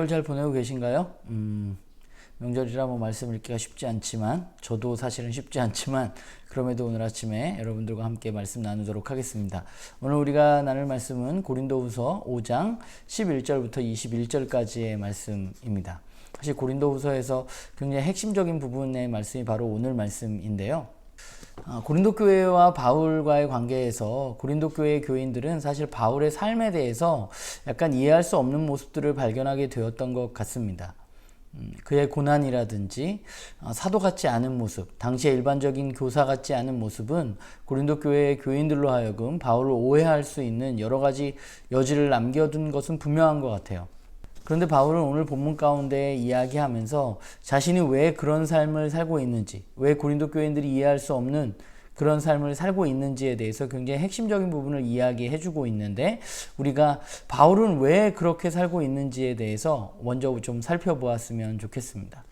명절 잘 보내고 계신가요? 명절이라 뭐 말씀 읽기가 쉽지 않지만, 저도 사실은 쉽지 않지만, 그럼에도 오늘 아침에 여러분들과 함께 말씀 나누도록 하겠습니다. 오늘 우리가 나눌 말씀은 고린도후서 5장 11절부터 21절까지의 말씀입니다. 사실 고린도후서에서 굉장히 핵심적인 부분의 말씀이 바로 오늘 말씀인데요. 고린도 교회와 바울과의 관계에서 고린도 교회의 교인들은 사실 바울의 삶에 대해서 약간 이해할 수 없는 모습들을 발견하게 되었던 것 같습니다. 그의 고난이라든지 사도 같지 않은 모습, 당시의 일반적인 교사 같지 않은 모습은 고린도 교회의 교인들로 하여금 바울을 오해할 수 있는 여러 가지 여지를 남겨둔 것은 분명한 것 같아요. 그런데 바울은 오늘 본문 가운데 이야기하면서 자신이 왜 그런 삶을 살고 있는지, 왜 고린도 교인들이 이해할 수 없는 그런 삶을 살고 있는지에 대해서 굉장히 핵심적인 부분을 이야기해주고 있는데, 우리가 바울은 왜 그렇게 살고 있는지에 대해서 먼저 좀 살펴보았으면 좋겠습니다.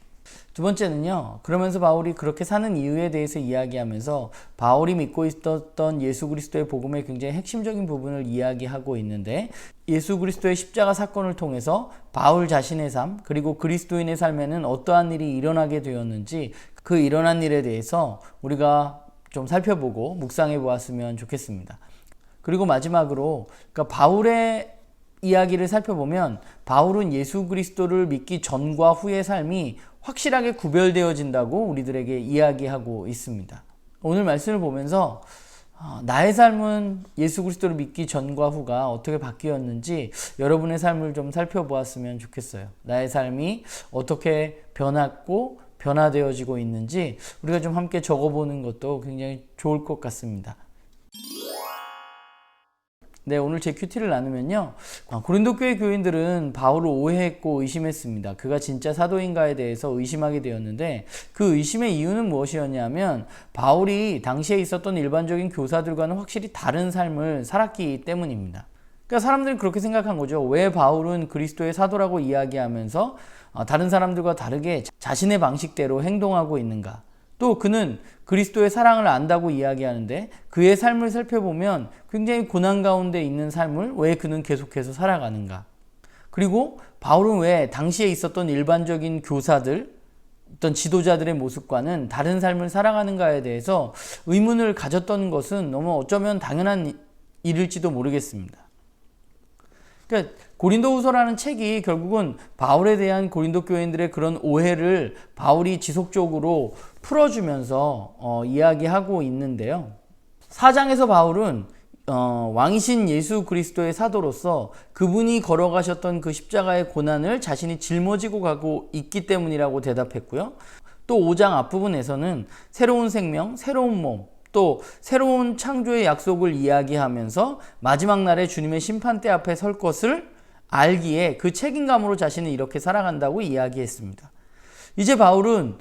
두 번째는요, 그러면서 바울이 그렇게 사는 이유에 대해서 이야기하면서 바울이 믿고 있었던 예수 그리스도의 복음의 굉장히 핵심적인 부분을 이야기하고 있는데, 예수 그리스도의 십자가 사건을 통해서 바울 자신의 삶, 그리고 그리스도인의 삶에는 어떠한 일이 일어나게 되었는지, 그 일어난 일에 대해서 우리가 좀 살펴보고 묵상해 보았으면 좋겠습니다. 그리고 마지막으로, 그러니까 바울의 이야기를 살펴보면 바울은 예수 그리스도를 믿기 전과 후의 삶이 확실하게 구별되어진다고 우리들에게 이야기하고 있습니다. 오늘 말씀을 보면서 나의 삶은 예수 그리스도를 믿기 전과 후가 어떻게 바뀌었는지 여러분의 삶을 좀 살펴보았으면 좋겠어요. 나의 삶이 어떻게 변했고 변화되어지고 있는지 우리가 좀 함께 적어보는 것도 굉장히 좋을 것 같습니다. 네, 오늘 제 큐티를 나누면요, 고린도 교회 교인들은 바울을 오해했고 의심했습니다. 그가 진짜 사도인가에 대해서 의심하게 되었는데, 그 의심의 이유는 무엇이었냐면 바울이 당시에 있었던 일반적인 교사들과는 확실히 다른 삶을 살았기 때문입니다. 그러니까 사람들은 그렇게 생각한 거죠. 왜 바울은 그리스도의 사도라고 이야기하면서 다른 사람들과 다르게 자신의 방식대로 행동하고 있는가? 또 그는 그리스도의 사랑을 안다고 이야기하는데, 그의 삶을 살펴보면 굉장히 고난 가운데 있는 삶을 왜 그는 계속해서 살아가는가? 그리고 바울은 왜 당시에 있었던 일반적인 교사들, 어떤 지도자들의 모습과는 다른 삶을 살아가는가에 대해서 의문을 가졌던 것은 너무 어쩌면 당연한 일일지도 모르겠습니다. 그러니까 고린도후서라는 책이 결국은 바울에 대한 고린도 교인들의 그런 오해를 바울이 지속적으로 풀어주면서 이야기하고 있는데요. 4장에서 바울은 왕이신 예수 그리스도의 사도로서 그분이 걸어가셨던 그 십자가의 고난을 자신이 짊어지고 가고 있기 때문이라고 대답했고요. 또 5장 앞부분에서는 새로운 생명, 새로운 몸, 또 새로운 창조의 약속을 이야기하면서 마지막 날에 주님의 심판대 앞에 설 것을 알기에 그 책임감으로 자신은 이렇게 살아간다고 이야기했습니다. 이제 바울은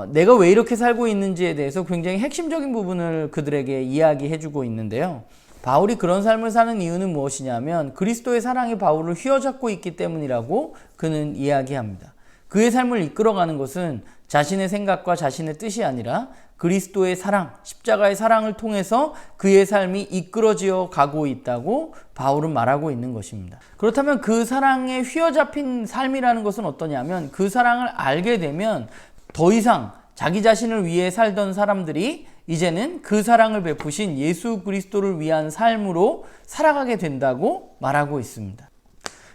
내가 왜 이렇게 살고 있는지에 대해서 굉장히 핵심적인 부분을 그들에게 이야기해주고 있는데요. 바울이 그런 삶을 사는 이유는 무엇이냐면 그리스도의 사랑이 바울을 휘어잡고 있기 때문이라고 그는 이야기합니다. 그의 삶을 이끌어가는 것은 자신의 생각과 자신의 뜻이 아니라 그리스도의 사랑, 십자가의 사랑을 통해서 그의 삶이 이끌어져 가고 있다고 바울은 말하고 있는 것입니다. 그렇다면 그 사랑에 휘어잡힌 삶이라는 것은 어떠냐면, 그 사랑을 알게 되면 더 이상 자기 자신을 위해 살던 사람들이 이제는 그 사랑을 베푸신 예수 그리스도를 위한 삶으로 살아가게 된다고 말하고 있습니다.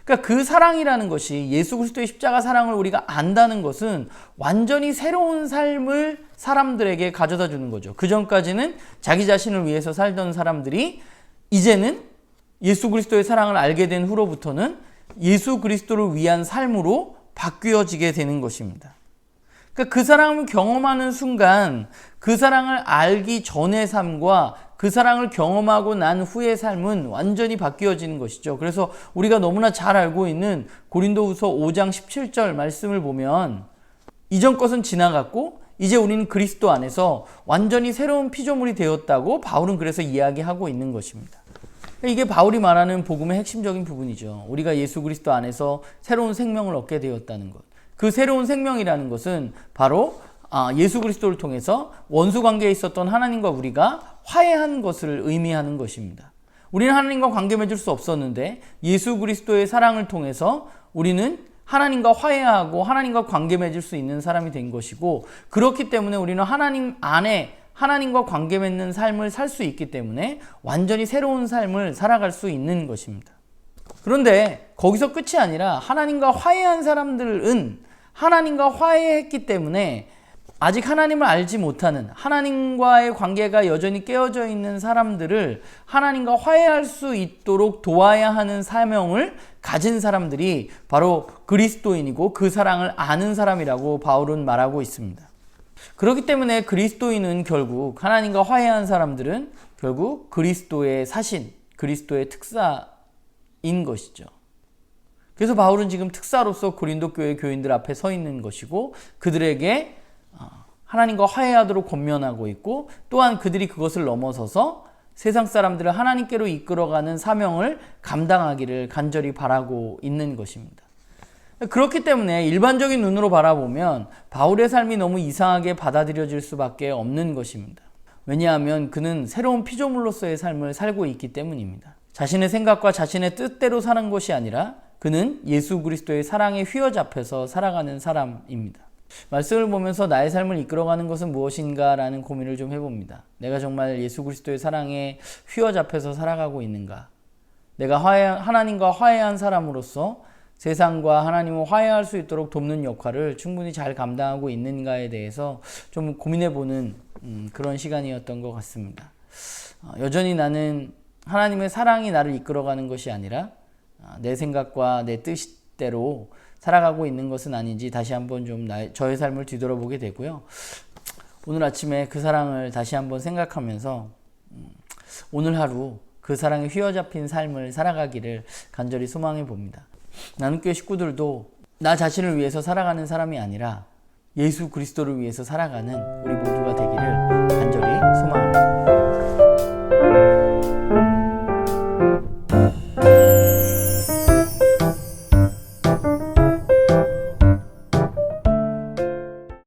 그러니까 그 사랑이라는 것이, 예수 그리스도의 십자가 사랑을 우리가 안다는 것은 완전히 새로운 삶을 사람들에게 가져다 주는 거죠. 그 전까지는 자기 자신을 위해서 살던 사람들이 이제는 예수 그리스도의 사랑을 알게 된 후로부터는 예수 그리스도를 위한 삶으로 바뀌어지게 되는 것입니다. 그러니까 그 사랑을 경험하는 순간 그 사랑을 알기 전의 삶과 그 사랑을 경험하고 난 후의 삶은 완전히 바뀌어지는 것이죠. 그래서 우리가 너무나 잘 알고 있는 고린도후서 5장 17절 말씀을 보면, 이전 것은 지나갔고 이제 우리는 그리스도 안에서 완전히 새로운 피조물이 되었다고 바울은 그래서 이야기하고 있는 것입니다. 이게 바울이 말하는 복음의 핵심적인 부분이죠. 우리가 예수 그리스도 안에서 새로운 생명을 얻게 되었다는 것. 그 새로운 생명이라는 것은 바로 예수 그리스도를 통해서 원수 관계에 있었던 하나님과 우리가 화해한 것을 의미하는 것입니다. 우리는 하나님과 관계 맺을 수 없었는데 예수 그리스도의 사랑을 통해서 우리는 하나님과 화해하고 하나님과 관계 맺을 수 있는 사람이 된 것이고, 그렇기 때문에 우리는 하나님 안에 하나님과 관계 맺는 삶을 살 수 있기 때문에 완전히 새로운 삶을 살아갈 수 있는 것입니다. 그런데 거기서 끝이 아니라 하나님과 화해한 사람들은 하나님과 화해했기 때문에 아직 하나님을 알지 못하는, 하나님과의 관계가 여전히 깨어져 있는 사람들을 하나님과 화해할 수 있도록 도와야 하는 사명을 가진 사람들이 바로 그리스도인이고 그 사랑을 아는 사람이라고 바울은 말하고 있습니다. 그렇기 때문에 그리스도인은 결국, 하나님과 화해한 사람들은 결국 그리스도의 사신, 그리스도의 특사인 것이죠. 그래서 바울은 지금 특사로서 고린도 교회 교인들 앞에 서 있는 것이고, 그들에게 하나님과 화해하도록 권면하고 있고, 또한 그들이 그것을 넘어서서 세상 사람들을 하나님께로 이끌어가는 사명을 감당하기를 간절히 바라고 있는 것입니다. 그렇기 때문에 일반적인 눈으로 바라보면 바울의 삶이 너무 이상하게 받아들여질 수밖에 없는 것입니다. 왜냐하면 그는 새로운 피조물로서의 삶을 살고 있기 때문입니다. 자신의 생각과 자신의 뜻대로 사는 것이 아니라 그는 예수 그리스도의 사랑에 휘어잡혀서 살아가는 사람입니다. 말씀을 보면서 나의 삶을 이끌어가는 것은 무엇인가 라는 고민을 좀 해봅니다. 내가 정말 예수 그리스도의 사랑에 휘어잡혀서 살아가고 있는가? 내가 하나님과 화해한 사람으로서 세상과 하나님을 화해할 수 있도록 돕는 역할을 충분히 잘 감당하고 있는가에 대해서 좀 고민해보는 그런 시간이었던 것 같습니다. 여전히 나는 하나님의 사랑이 나를 이끌어가는 것이 아니라 내 생각과 내 뜻대로 살아가고 있는 것은 아닌지 다시 한번 좀 저의 삶을 뒤돌아보게 되고요. 오늘 아침에 그 사랑을 다시 한번 생각하면서 오늘 하루 그 사랑에 휘어잡힌 삶을 살아가기를 간절히 소망해 봅니다. 나눔교회 식구들도 나 자신을 위해서 살아가는 사람이 아니라 예수 그리스도를 위해서 살아가는 우리 모두